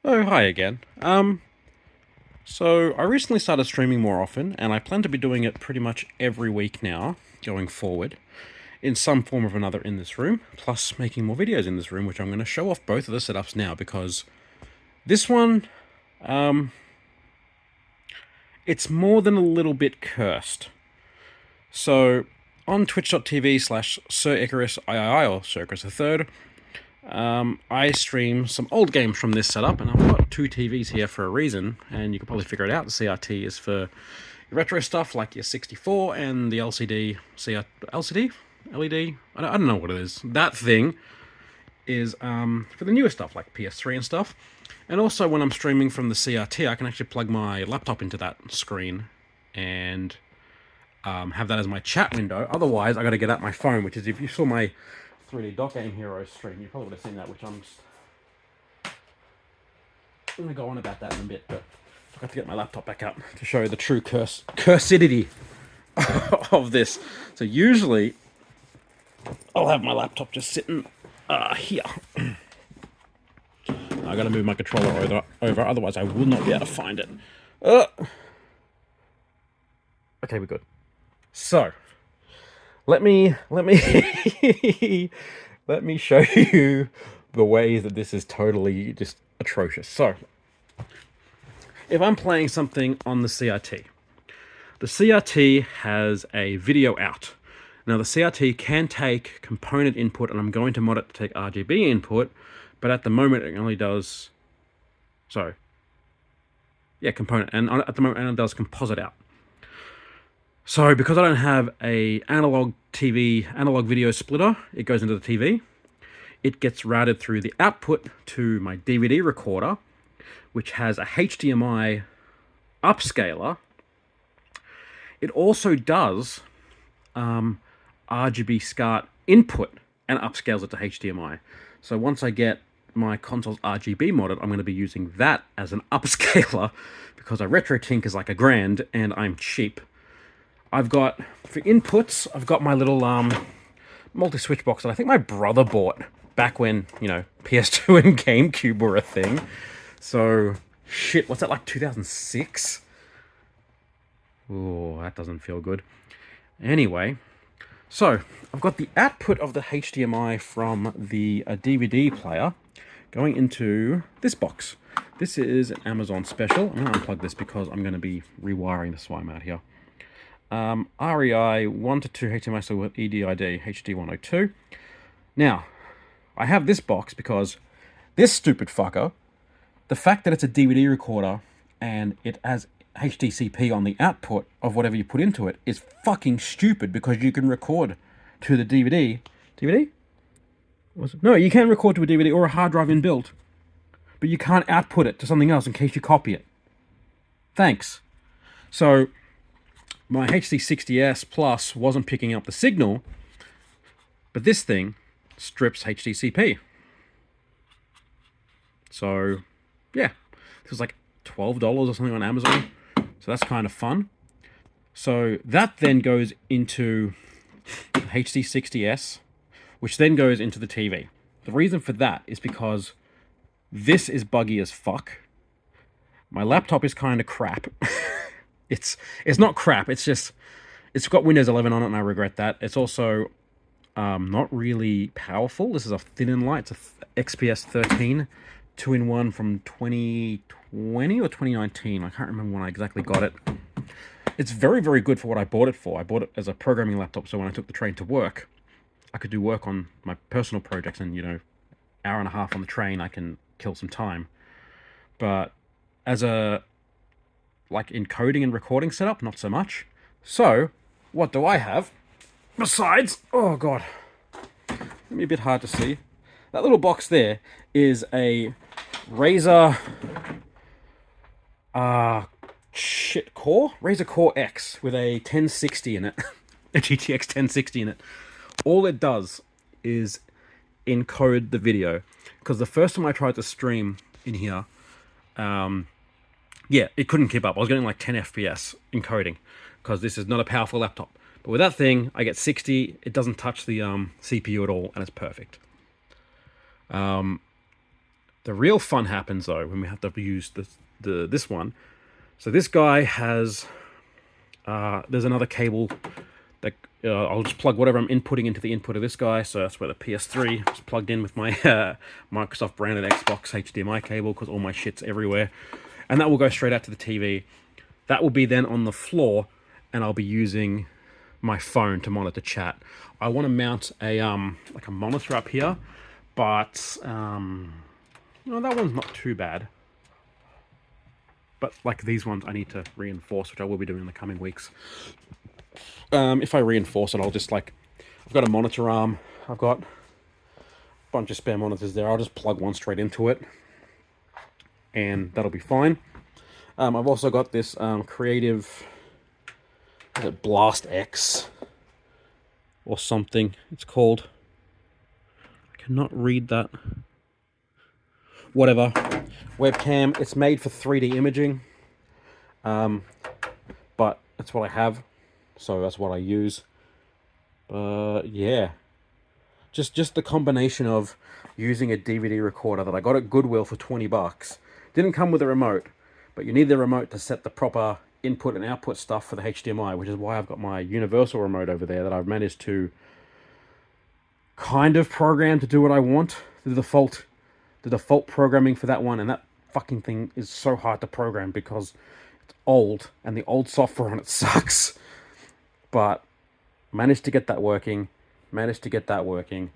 Oh, hi again. So I recently started streaming more often, and I plan to be doing it pretty much every week now, going forward, in some form or another in this room, plus making more videos in this room, which I'm going to show off both of the setups now, because this one, it's more than a little bit cursed. So, on twitch.tv slash Sir Icarus III, or Sir Icarus III, I stream some old games from this setup, and I've got two TVs here for a reason, and you can probably figure it out. The CRT is for retro stuff like your 64, and the LCD, LCD? LED? I don't know what it is. That thing is for the newer stuff like PS3 and stuff. And also when I'm streaming from the CRT, I can actually plug my laptop into that screen and have that as my chat window. Otherwise, I got to get out my phone, which is, if you saw my 3D Dock Game Heroes stream, you probably would have seen that, which I'm going to go on about that in a bit, but I forgot to get my laptop back out to show you the true cursidity of this. So usually, I'll have my laptop just sitting here. I got to move my controller over, otherwise I will not be able to find it. Okay, we're good. So, let me let me show you the ways that this is totally just atrocious. So, if I'm playing something on the CRT has a video out. Now the CRT can take component input, and I'm going to mod it to take RGB input, but at the moment it only does, component, and at the moment it does composite out. So because I don't have a analog video splitter, it goes into the TV. It gets routed through the output to my DVD recorder, which has a HDMI upscaler. It also does RGB SCART input and upscales it to HDMI. So once I get my console's RGB modded, I'm going to be using that as an upscaler because a RetroTink is like $1,000 and I'm cheap. I've got, for inputs, I've got my little multi-switch box that I think my brother bought back when, PS2 and GameCube were a thing. So, shit, what's that, like 2006? Oh, that doesn't feel good. Anyway, so I've got the output of the HDMI from the DVD player going into this box. This is an Amazon special. I'm going to unplug this because I'm going to be rewiring this while I'm out here. REI 1 to 2 HDMI, so with EDID HD102. Now, I have this box because this stupid fucker, the fact that it's a DVD recorder and it has HDCP on the output of whatever you put into it is fucking stupid, because you can record to the DVD. DVD? No, you can record to a DVD or a hard drive inbuilt, but you can't output it to something else in case you copy it. Thanks. So, my HD60S Plus wasn't picking up the signal, but this thing strips HDCP. So, yeah, this was like $12 or something on Amazon. So that's kind of fun. So that then goes into HD60S, which then goes into the TV. The reason for that is because this is buggy as fuck. My laptop is kind of crap. It's not crap. It's just, it's got Windows 11 on it, and I regret that. It's also not really powerful. This is a thin and light. It's a XPS 13 2-in-1 from 2020 or 2019. I can't remember when I exactly got it. It's very, very good for what I bought it for. I bought it as a programming laptop, so when I took the train to work, I could do work on my personal projects, and, hour and a half on the train, I can kill some time. But as a encoding and recording setup, not so much. So, what do I have? Besides, oh god, maybe a bit hard to see. That little box there is a Razer Razer Core X with a 1060 in it, a GTX 1060 in it. All it does is encode the video, because the first time I tried to stream in here, it couldn't keep up. I was getting like 10 FPS encoding, because this is not a powerful laptop. But with that thing, I get 60. It doesn't touch the CPU at all, and it's perfect. The real fun happens though when we have to use this one. So this guy has there's another cable that I'll just plug whatever I'm inputting into the input of this guy. So that's where the PS3 is plugged in with my Microsoft branded Xbox HDMI cable, because all my shit's everywhere, and that will go straight out to the TV. That will be then on the floor, and I'll be using my phone to monitor chat. I want to mount a like a monitor up here, but no, that one's not too bad. But like these ones I need to reinforce, which I will be doing in the coming weeks. If I reinforce it, I'll just like, I've got a monitor arm, I've got a bunch of spare monitors there, I'll just plug one straight into it, and that'll be fine. I've also got this Creative, is it Blast X or something it's called. I cannot read that. Whatever. Webcam. It's made for 3D imaging. But that's what I have. So that's what I use. But yeah. Just the combination of using a DVD recorder that I got at Goodwill for 20 bucks. Didn't come with a remote, but you need the remote to set the proper input and output stuff for the HDMI, which is why I've got my universal remote over there that I've managed to kind of program to do what I want. The default programming for that one, and that fucking thing is so hard to program because it's old and the old software on it sucks. But managed to get that working, then managed to get that working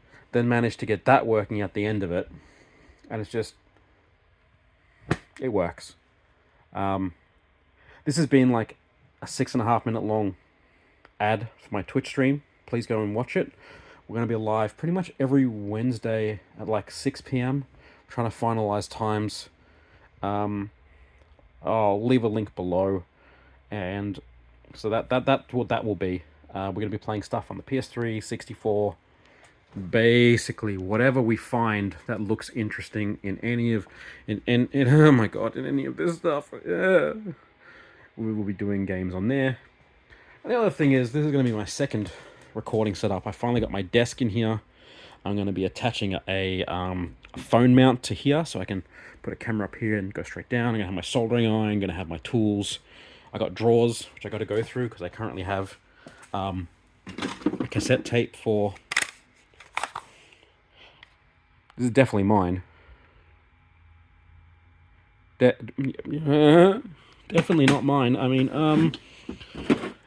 at the end of it, and it's just, it works. This has been like a 6.5 minute long ad for my Twitch stream. Please go and watch it. We're going to be live pretty much every Wednesday at like 6 p.m. Trying to finalize times. I'll leave a link below, and so that's what that will be. We're going to be playing stuff on the PS3, 64, basically whatever we find that looks interesting in any of in oh my god, in any of this stuff. Yeah. We will be doing games on there. And the other thing is, this is going to be my second recording setup. I finally got my desk in here. I'm going to be attaching a phone mount to here, so I can put a camera up here and go straight down. I'm going to have my soldering iron, I'm going to have my tools. I got drawers, which I got to go through, because I currently have a cassette tape for... This is definitely mine. Definitely not mine. I mean,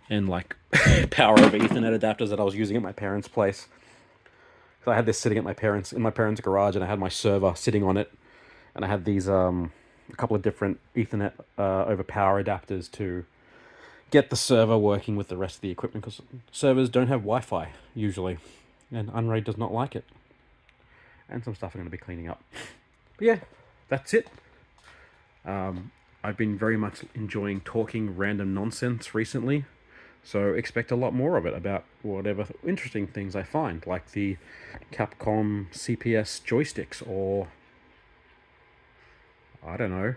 and like power over Ethernet adapters that I was using at my parents' place. So I had this sitting at in my parents' garage, and I had my server sitting on it, and I had these a couple of different Ethernet over power adapters to get the server working with the rest of the equipment, because servers don't have Wi-Fi usually, and Unraid does not like it. And some stuff I'm going to be cleaning up. But yeah, that's it. I've been very much enjoying talking random nonsense recently, so expect a lot more of it about whatever interesting things I find, like the Capcom CPS joysticks, or, I don't know,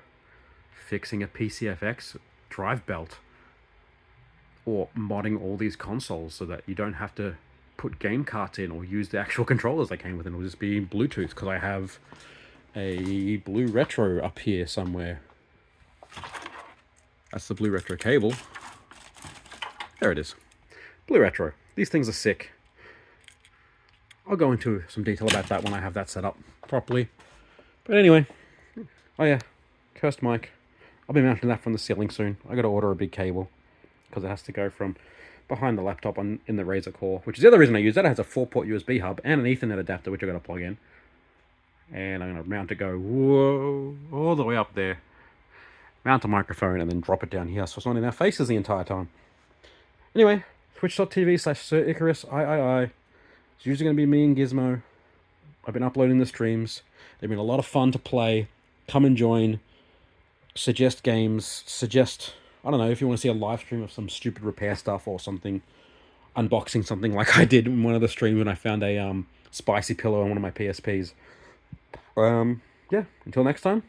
fixing a PCFX drive belt, or modding all these consoles so that you don't have to put game carts in or use the actual controllers they came with, and it'll just be Bluetooth, because I have a Blue Retro up here somewhere. That's the Blue Retro cable. There it is. Blue Retro. These things are sick. I'll go into some detail about that when I have that set up properly. But anyway, oh yeah, cursed mic. I'll be mounting that from the ceiling soon. I got to order a big cable, because it has to go from behind the laptop in the Razer Core, which is the other reason I use that. It has a 4-port USB hub and an Ethernet adapter, which I'm going to plug in. And I'm going to mount it, go whoa, all the way up there. Mount a microphone and then drop it down here, so it's not in our faces the entire time. Anyway, twitch.tv/Sir Icarus III. It's usually going to be me and Gizmo. I've been uploading the streams. They've been a lot of fun to play. Come and join. Suggest games. Suggest, I don't know, if you want to see a live stream of some stupid repair stuff or something. Unboxing something like I did in one of the streams when I found a spicy pillow on one of my PSPs. Yeah, until next time.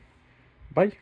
Bye.